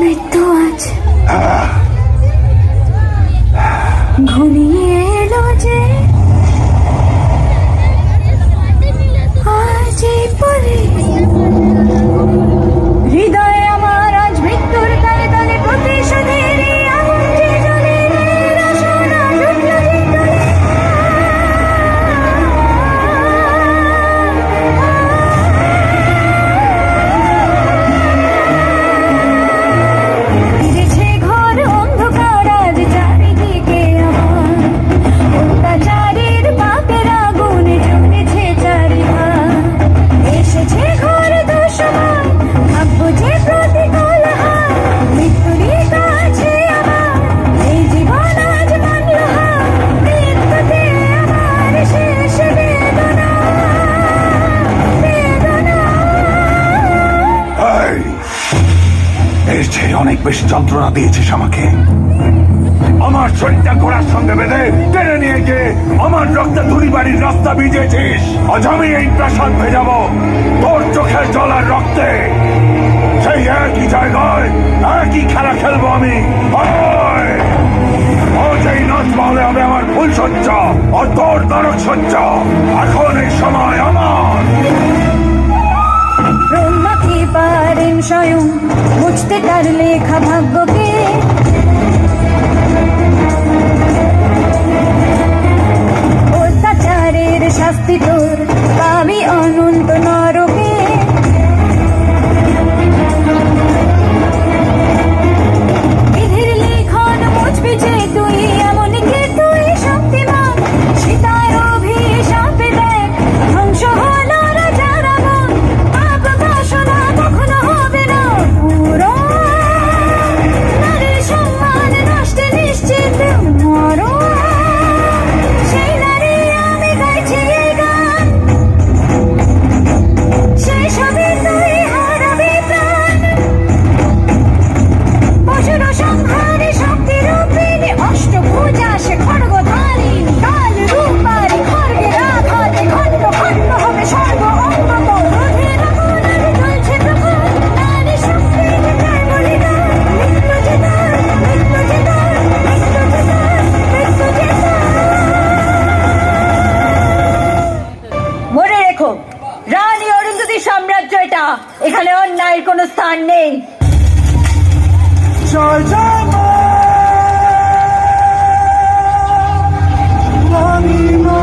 মৃত্যু আজ ঘনিয়ে এলো যে, আজ এই পরে হৃদয়ে আমার আজ মৃত্যুর তালে তালে প্রতিশোধের আগুন যে জ্বলে রে, রসনা জুটল যে তলে। ভিজেছে ঘর অন্ধকার আজ চারিদিকে আমার, অত্যাচারের পাপের আগুনে জ্বলেছে চারিধার। এসেছে ঘর দুঃসময়, ভাগ্য যে প্রতিকূল হার, মৃত্যুরই কাছে আমার এই জীবন আজ মানল হার। মৃত্যুতে আমার শেষ বেদনা, বেদনা। এর চেয়ে অনেক বেশি যন্ত্রণা দিয়েছিস আমাকে। আমার শরীরটা ঘোড়ার সঙ্গে বেঁধে টেনে নিয়ে গিয়ে আমার রক্তে ধুলি বাড়ির রাস্তা ভিজিয়েছিস। আজ আমি এই প্রাসাদ ভেজাবো তোর চোখের জল আর রক্তে। সেই একই জায়গায় একই খেলা খেলবো আমি। এই নাচ বলে হবে আমার ফুল সজ্জা আর তোর নরক সজ্জা। এখন এই সময় আমার। ব্রহ্মা কি পারেন স্বয়ং বুঝতে তার লেখা ভাগ্যকে, অত্যাচারের শাস্তি তোর পাবি অনন্ত নরকে। বিধির লিখন মুছবি যে তুই, এমন কি তুই শক্তিমান। সীতার অভিশাপে দেখ ধ্বংস হলো রাজার মন। পাপ বাসনা কখনো হবে না পূরণ, নারীর সম্মান নষ্টে নিশ্চিত মরণ। সেই নারী আমি গাইছি এই গান, সেই ছবি তুই হারাবি প্রাণ। পশুর সংহারে শক্তি রূপিণী, অষ্টভুজা সে খড়গধারিণী। কাল রূপারি খড়গের আঘাতে খণ্ড খণ্ড হবে স্বর্গ অঙ্গত। রোধের আগুন আজ জ্বলছে প্রখর, নারী শক্তি যে তার বলিদান। মৃত্যু যে তার, মৃত্যু যে তার, মৃত্যু যে তার, মৃত্যু যে তার। মনে রেখো, রানী অরুন্ধতী সাম্রাজ্য এটা, এখানে অন্যায়ের কোনো স্থান নেই। জয় জয় মা, রানী মা।